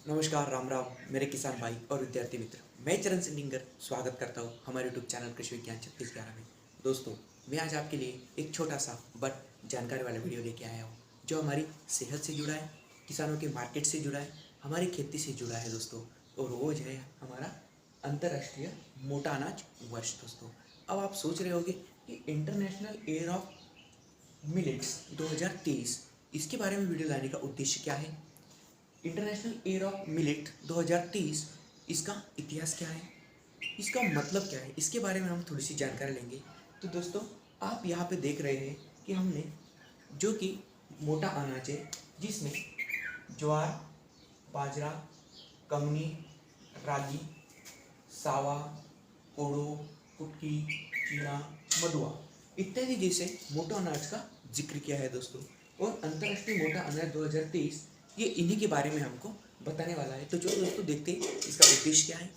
नमस्कार, राम राम मेरे किसान भाई और विद्यार्थी मित्र। मैं चरण सिंह स्वागत करता हूँ हमारे यूट्यूब चैनल कृषि विज्ञान 3611 में। दोस्तों, मैं आज आपके लिए एक छोटा सा बट जानकारी वाला वीडियो लेके आया हूँ जो हमारी सेहत से जुड़ा है, किसानों के मार्केट से जुड़ा है, हमारी खेती से जुड़ा है दोस्तों। और वो जो है हमारा अंतर्राष्ट्रीय मोटा अनाज वर्ष दोस्तों। अब आप सोच रहे होंगे कि इंटरनेशनल ईयर ऑफ मिलेट्स 2023 इसके बारे में वीडियो लाने का उद्देश्य क्या है। इंटरनेशनल ईयर ऑफ मिलेट 2023 इसका इतिहास क्या है, इसका मतलब क्या है, इसके बारे में हम थोड़ी सी जानकारी लेंगे। तो दोस्तों, आप यहाँ पे देख रहे हैं कि हमने जो कि मोटा अनाज है जिसमें ज्वार, बाजरा, कंगनी, रागी, सावा, कोडो, कुटकी, चीना, मदुआ इत्यादि जैसे मोटा अनाज का जिक्र किया है दोस्तों। और अंतर्राष्ट्रीय मोटा अनाज 2023 ये इन्हीं के बारे में हमको बताने वाला है। तो चलो दोस्तों देखते हैं इसका उद्देश्य क्या है।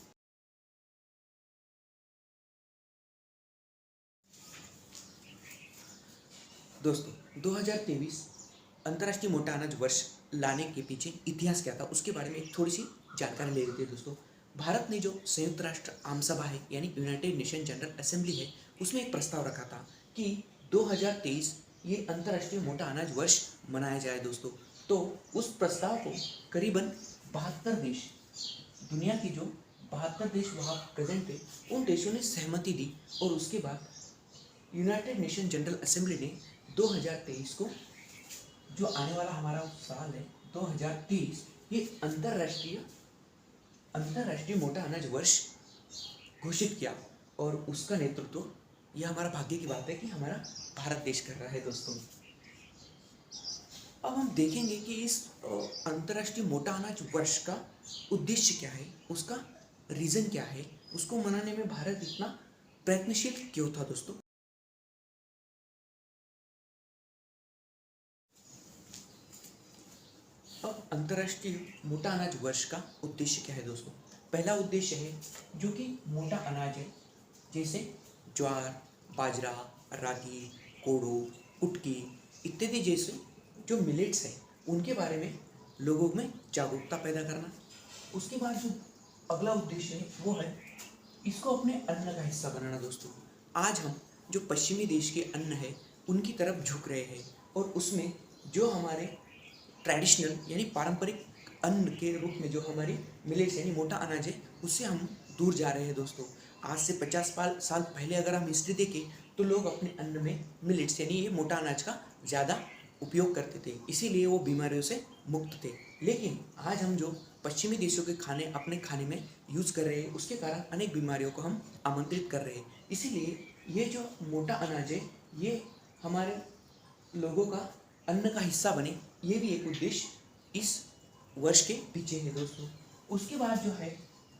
दोस्तों, 2023 अंतर्राष्ट्रीय मोटा अनाज वर्ष लाने के पीछे इतिहास क्या था उसके बारे में थोड़ी सी जानकारी ले लेते हैं दोस्तों। भारत ने जो संयुक्त राष्ट्र आम सभा है यानी यूनाइटेड नेशन जनरल असेंबली है उसमें एक प्रस्ताव रखा था कि 2023 ये अंतर्राष्ट्रीय मोटा अनाज वर्ष मनाया जाए दोस्तों। तो उस प्रस्ताव को करीबन 72 देश, दुनिया की जो 72 देश वहाँ प्रेजेंट थे, उन देशों ने सहमति दी। और उसके बाद यूनाइटेड नेशन जनरल असेंबली ने 2023 को, जो आने वाला हमारा साल है 2023, ये अंतर्राष्ट्रीय मोटा अनाज वर्ष घोषित किया। और उसका नेतृत्व, यह हमारा भाग्य की बात है कि हमारा भारत देश कर रहा है दोस्तों। अब हम देखेंगे कि इस अंतर्राष्ट्रीय मोटा अनाज वर्ष का उद्देश्य क्या है, उसका रीज़न क्या है, उसको मनाने में भारत इतना प्रयत्नशील क्यों था दोस्तों। अब अंतर्राष्ट्रीय मोटा अनाज वर्ष का उद्देश्य क्या है दोस्तों। पहला उद्देश्य है जो कि मोटा अनाज है जैसे ज्वार, बाजरा, रागी, कोडो, कुटकी इत्यादि जैसे जो मिलेट्स है उनके बारे में लोगों में जागरूकता पैदा करना। उसके बाद जो अगला उद्देश्य है वो है इसको अपने अन्न का हिस्सा बनाना दोस्तों। आज हम जो पश्चिमी देश के अन्न है उनकी तरफ झुक रहे हैं और उसमें जो हमारे ट्रेडिशनल यानी पारंपरिक अन्न के रूप में जो हमारी मिलेट्स यानी मोटा अनाज है उससे हम दूर जा रहे हैं दोस्तों। आज से 50 साल पहले अगर हम हिस्ट्री देखें तो लोग अपने अन्न में मिलेट्स यानी ये मोटा अनाज का ज़्यादा उपयोग करते थे, इसीलिए वो बीमारियों से मुक्त थे। लेकिन आज हम जो पश्चिमी देशों के खाने अपने खाने में यूज़ कर रहे हैं उसके कारण अनेक बीमारियों को हम आमंत्रित कर रहे हैं। इसीलिए ये जो मोटा अनाज है ये हमारे लोगों का अन्न का हिस्सा बने, ये भी एक उद्देश्य इस वर्ष के पीछे है दोस्तों। उसके बाद जो है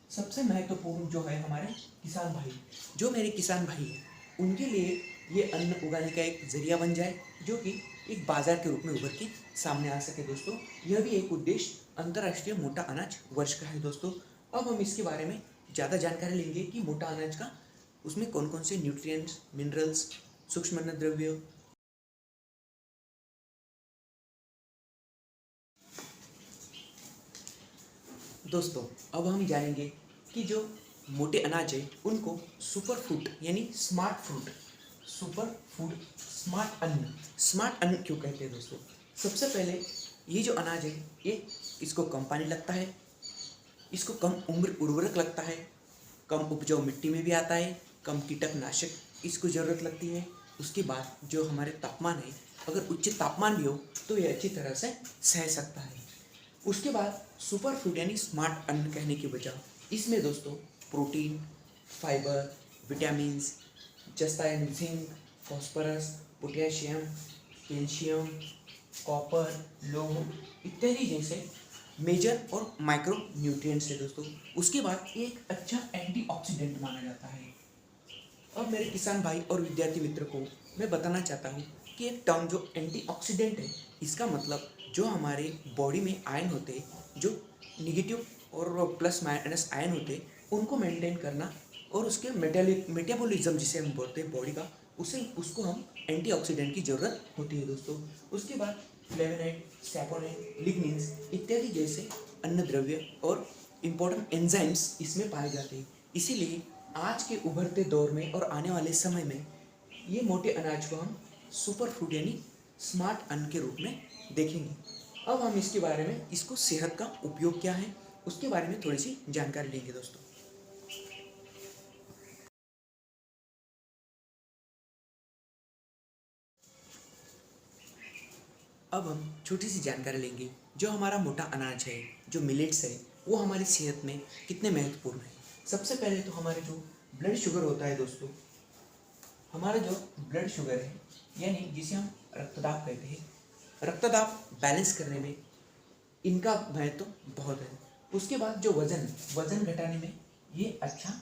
सबसे महत्वपूर्ण जो है हमारे किसान भाई, जो मेरे किसान भाई हैं उनके लिए ये अन्न उगाने का एक जरिया बन जाए जो कि एक बाजार के रूप में उभर के सामने आ सके दोस्तों। यह भी एक उद्देश्य अंतर्राष्ट्रीय मोटा अनाज वर्ष का है दोस्तों। अब हम इसके बारे में ज़्यादा जानकारी लेंगे कि मोटा अनाज का उसमें कौन कौन से न्यूट्रिएंट्स, मिनरल्स, सूक्ष्म अन्नद्रव्य। दोस्तों, अब हम जानेंगे कि जो मोटे अनाज है उनको सुपर फूड यानी सुपर फूड स्मार्ट अन्न क्यों कहते हैं दोस्तों। सबसे पहले ये जो अनाज है ये इसको कम पानी लगता है, इसको कम उम्र उर्वरक लगता है, कम उपजाऊ मिट्टी में भी आता है, कम कीटकनाशक इसको ज़रूरत लगती है। उसके बाद जो हमारे तापमान है, अगर उच्च तापमान भी हो तो ये अच्छी तरह से सह सकता है। उसके बाद सुपर फूड यानी स्मार्ट अन्न कहने की वजह इसमें दोस्तों प्रोटीन, फाइबर, विटामिन्स जैसे zinc, phosphorus, potassium, calcium, copper, लौह इत्यादि जैसे मेजर और माइक्रो न्यूट्रिएंट्स है दोस्तों। उसके बाद एक अच्छा एंटीऑक्सीडेंट माना जाता है। अब मेरे किसान भाई और विद्यार्थी मित्र को मैं बताना चाहता हूँ कि एक टर्म जो एंटीऑक्सीडेंट है इसका मतलब जो हमारे बॉडी में आयन होते हैं, जो निगेटिव और प्लस माइनस आयन होते हैं उनको मेंटेन करना और उसके मेटाबॉलिज्म जिसे हम बोलते हैं बॉडी का, उसको हम एंटीऑक्सीडेंट की ज़रूरत होती है दोस्तों। उसके बाद फ्लेवोनॉइड, सैपोनिन, लिग्निन्स इत्यादि जैसे अन्न द्रव्य और इम्पोर्टेंट एंजाइम्स इसमें पाए जाते हैं। इसीलिए आज के उभरते दौर में और आने वाले समय में ये मोटे अनाज को हम सुपर फूड यानी स्मार्ट अन्न के रूप में देखेंगे। अब हम इसके बारे में, इसको सेहत का उपयोग क्या है उसके बारे में थोड़ी सी जानकारी लेंगे दोस्तों। अब हम छोटी सी जानकारी लेंगे, जो हमारा मोटा अनाज है, जो मिलेट्स है, वो हमारी सेहत में कितने महत्वपूर्ण है। सबसे पहले तो हमारे जो ब्लड शुगर होता है दोस्तों, हमारा जो ब्लड शुगर है यानी जिसे हम रक्तदाब कहते हैं, रक्तदाब बैलेंस करने में इनका महत्व बहुत है। उसके बाद जो वजन घटाने में ये अच्छा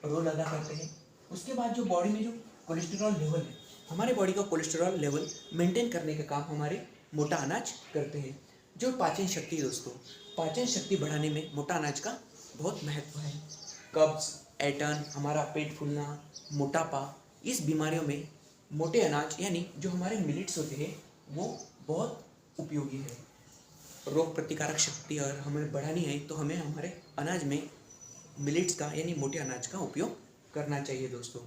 रोल अदा करते हैं। उसके बाद जो बॉडी में जो कोलेस्ट्रॉल लेवल है, हमारे बॉडी का कोलेस्ट्रॉल लेवल मेंटेन करने का काम हमारे मोटा अनाज करते हैं। जो पाचन शक्ति दोस्तों, पाचन शक्ति बढ़ाने में मोटा अनाज का बहुत महत्व है। कब्ज, ऐंठन, हमारा पेट फूलना, मोटापा, इस बीमारियों में मोटे अनाज यानी जो हमारे मिलेट्स होते हैं वो बहुत उपयोगी है। रोग प्रतिकारक शक्ति अगर हमें बढ़ानी है तो हमें हमारे अनाज में मिलेट्स का यानी मोटे अनाज का उपयोग करना चाहिए दोस्तों।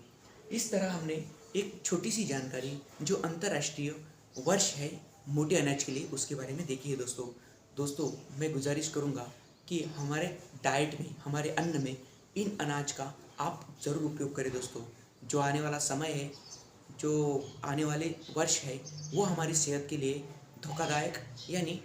इस तरह हमने एक छोटी सी जानकारी जो अंतर्राष्ट्रीय वर्ष है मोटे अनाज के लिए उसके बारे में देखी है दोस्तों। मैं गुजारिश करूँगा कि हमारे डाइट में, हमारे अन्न में इन अनाज का आप ज़रूर उपयोग करें दोस्तों। जो आने वाला समय है, जो आने वाले वर्ष है, वो हमारी सेहत के लिए धोखादायक यानी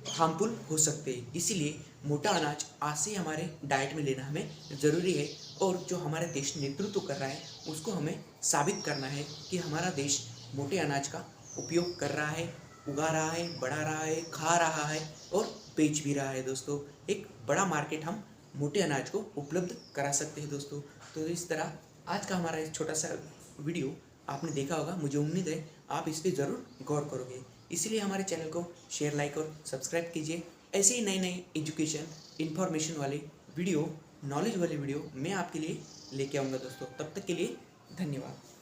हार्मफुल हो सकते हैं। इसीलिए मोटा अनाज आज से हमारे डाइट में लेना हमें ज़रूरी है। और जो हमारे देश नेतृत्व कर रहा है उसको हमें साबित करना है कि हमारा देश मोटे अनाज का उपयोग कर रहा है, उगा रहा है, बढ़ा रहा है, खा रहा है और बेच भी रहा है दोस्तों। एक बड़ा मार्केट हम मोटे अनाज को उपलब्ध करा सकते हैं दोस्तों। तो इस तरह आज का हमारा एक छोटा सा वीडियो आपने देखा होगा, मुझे उम्मीद है आप इस पर ज़रूर गौर करोगे। इसलिए हमारे चैनल को शेयर, लाइक और सब्सक्राइब कीजिए। ऐसे ही नए नए एजुकेशन, इन्फॉर्मेशन वाले वीडियो, नॉलेज वाले वीडियो मैं आपके लिए लेके आऊँगा दोस्तों। तब तक के लिए धन्यवाद।